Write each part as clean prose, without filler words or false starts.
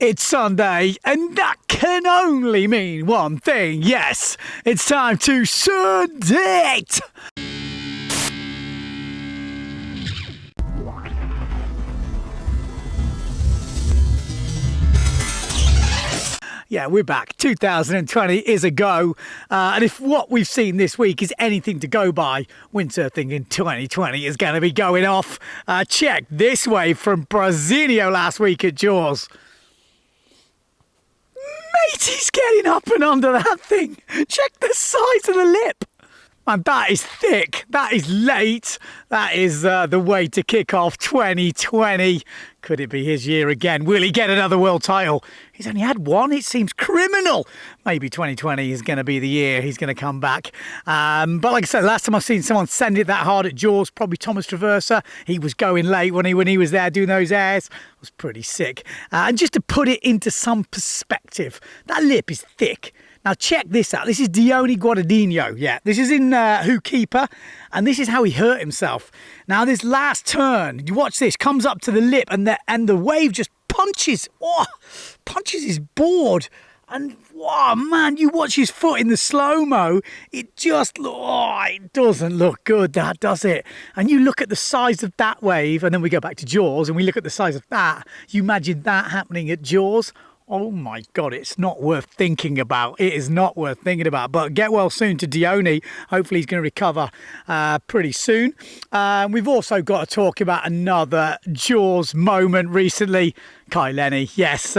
It's Sunday, and that can only mean one thing. Yes, it's time to Sunday. Yeah, we're back. 2020 is a go. And if what we've seen this week is anything to go by, windsurfing in 2020 is going to be going off. Check this wave from Brasilio last week at Jaws. Mate, he's getting up and under that thing. Check the size of the lip. Man, that is thick. That is late. That is the way to kick off 2020. Could it be his year again? Will he get another world title? He's only had one. It seems criminal. Maybe 2020 is going to be the year he's going to come back. But like I said, last time I've seen someone send it that hard at Jaws, probably Thomas Traversa. He was going late when he was there doing those airs. It was pretty sick. And just to put it into some perspective, that lip is thick. Now check this out. This is Dione Guadagnino. Yeah, this is in Hookipa, and this is how he hurt himself. Now this last turn, you watch this, comes up to the lip, and the wave just punches his board. And wow, man, you watch his foot in the slow-mo, it doesn't look good, that, does it? And you look at the size of that wave, and then we go back to Jaws, and we look at the size of that. You imagine that happening at Jaws. Oh my God, it's not worth thinking about. It is not worth thinking about. But get well soon to Dione. Hopefully he's going to recover pretty soon. We've also got to talk about another Jaws moment recently. Kai Lenny, yes,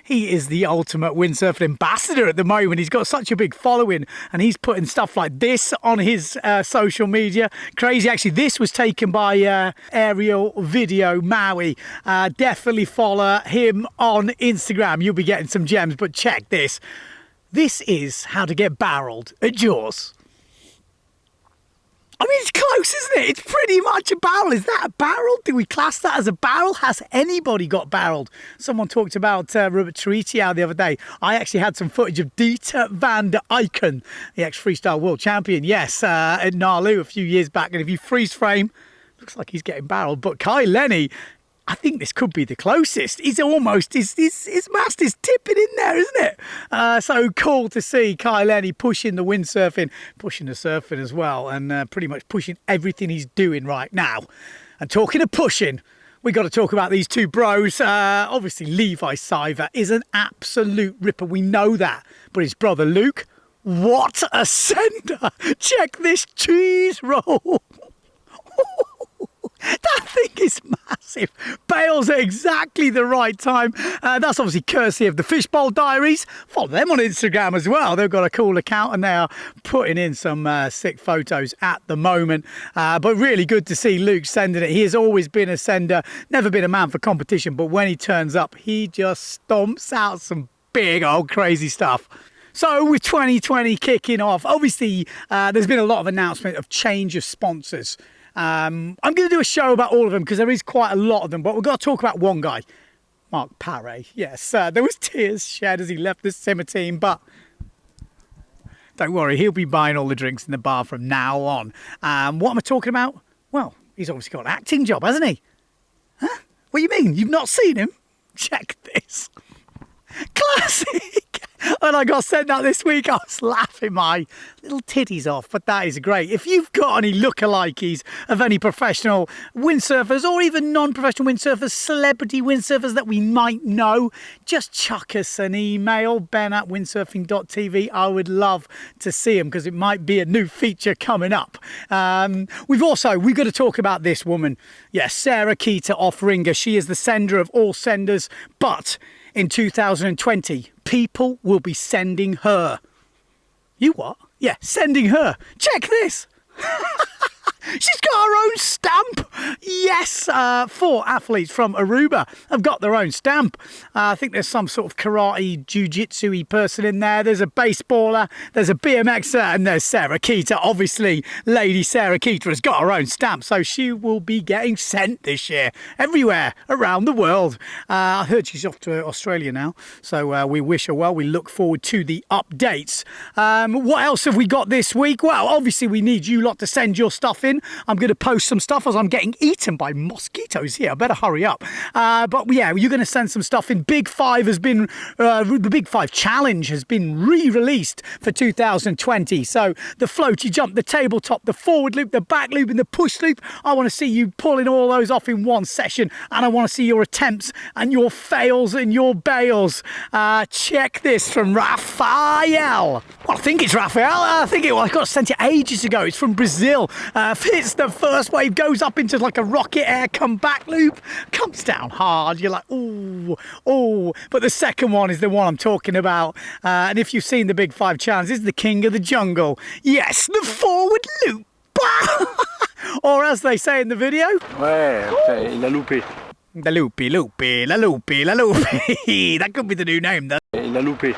he is the ultimate windsurfing ambassador at the moment. He's got such a big following, and he's putting stuff like this on his social media. Crazy, actually. This was taken by Aerial Video Maui. Definitely follow him on Instagram. You'll be getting some gems, but check this. This is how to get barreled at Jaws. I mean, it's close, isn't it? It's pretty much a barrel. Is that a barrel? Do we class that as a barrel? Has anybody got barreled? Someone talked about Robert Treatiau the other day. I actually had some footage of Dieter van der Eycken, the ex-freestyle world champion, yes, at Nalu a few years back. And if you freeze frame, looks like he's getting barreled. But Kai Lenny, I think this could be the closest. He's almost, his mast is tipping in there, isn't it? So cool to see Kai Lenny pushing the windsurfing, pushing the surfing as well, and pretty much pushing everything he's doing right now. And talking of pushing, we got to talk about these two bros. Obviously, Levi Siver is an absolute ripper. We know that. But his brother Luke, what a sender. Check this cheese roll. That thing is massive. Bails at exactly the right time. That's obviously courtesy of the Fishbowl Diaries. Follow them on Instagram as well. They've got a cool account and they are putting in some sick photos at the moment. But really good to see Luke sending it. He has always been a sender, never been a man for competition. But when he turns up, he just stomps out some big old crazy stuff. So with 2020 kicking off, obviously there's been a lot of announcement of change of sponsors. I'm going to do a show about all of them because there is quite a lot of them, but we've got to talk about one guy, Mark Paré. Yes, there was tears shed as he left the Simmer team, but don't worry, he'll be buying all the drinks in the bar from now on. What am I talking about? Well, he's obviously got an acting job, hasn't he? Huh? What do you mean? You've not seen him? Check this. Classic! And I got sent out this week. I was laughing my little titties off, but that is great. If you've got any lookalikes of any professional windsurfers or even non-professional windsurfers, celebrity windsurfers that we might know, just chuck us an email, ben@Windsurfing.TV. I would love to see them because it might be a new feature coming up. We've got to talk about this woman. Yes, Sarah Keita off Ringer. She is the sender of all senders, but in 2020, people will be sending her. You what? Yeah, sending her. Check this. She's got her own stamp. Yes, 4 athletes from Aruba have got their own stamp. I think there's some sort of karate, jiu-jitsu-y person in there. There's a baseballer, there's a BMXer, and there's Sarah Keita. Obviously, Lady Sarah Keita has got her own stamp, so she will be getting sent this year everywhere around the world. I heard she's off to Australia now, so we wish her well. We look forward to the updates. What else have we got this week? Well, obviously, we need you lot to send your stuff in. in. I'm going to post some stuff as I'm getting eaten by mosquitoes here. I better hurry up. But yeah, you're going to send some stuff in. Big Five has been, the Big Five Challenge has been re-released for 2020. So the floaty jump, the tabletop, the forward loop, the back loop and the push loop. I want to see you pulling all those off in one session. And I want to see your attempts and your fails and your bails. Check this from Rafael. Well, I think it's Rafael. I got sent it ages ago. It's from Brazil. Hits the first wave, goes up into like a rocket air comeback loop, comes down hard. You're like, ooh, oh. But the second one is the one I'm talking about. And if you've seen the Big Five Challenge, this is the king of the jungle. Yes, the forward loop. Or as they say in the video, ouais, okay, la loupé. The loopy, loopy, la loopy, la loopy. That could be the new name, though. La loupé.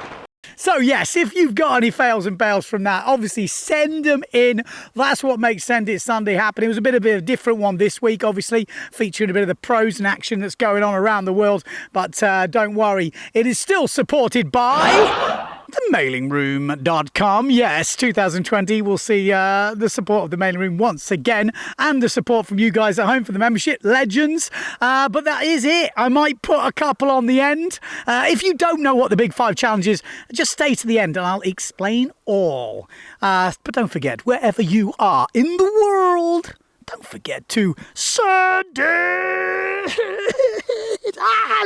So yes, if you've got any fails and bails from that, obviously send them in. That's what makes Send It Sunday happen. It was a bit of a different one this week, obviously, featuring a bit of the pros and action that's going on around the world. But don't worry, it is still supported by themailingroom.com. Yes, 2020 will see the support of the mailing room once again, and the support from you guys at home for the membership legends. But that is it. I might put a couple on the end. If you don't know what the Big Five Challenge is, just stay to the end and I'll explain all. But don't forget, wherever you are in the world, don't forget to send it.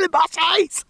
The bosses.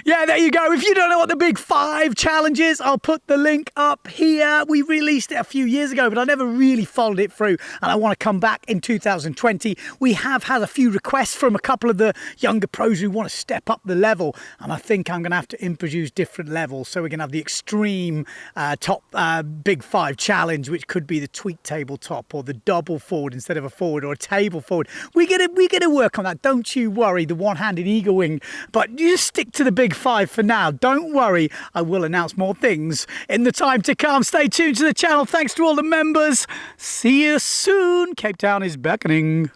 Yeah, there you go. If you don't know what the Big Five Challenge is, I'll put the link up here. We released it a few years ago, but I never really followed it through, and I want to come back in 2020. We have had a few requests from a couple of the younger pros who want to step up the level, and I think I'm going to have to introduce different levels. So we're going to have the extreme top Big Five Challenge, which could be the tweak tabletop or the double forward instead of a forward, or a table forward. We're gonna work on that. Don't you worry, the one-handed eagle wing. But you just stick to the Big Five for now. Don't worry, I will announce more things in the time to come. Stay tuned to the channel. Thanks to all the members. See you soon. Cape Town is beckoning.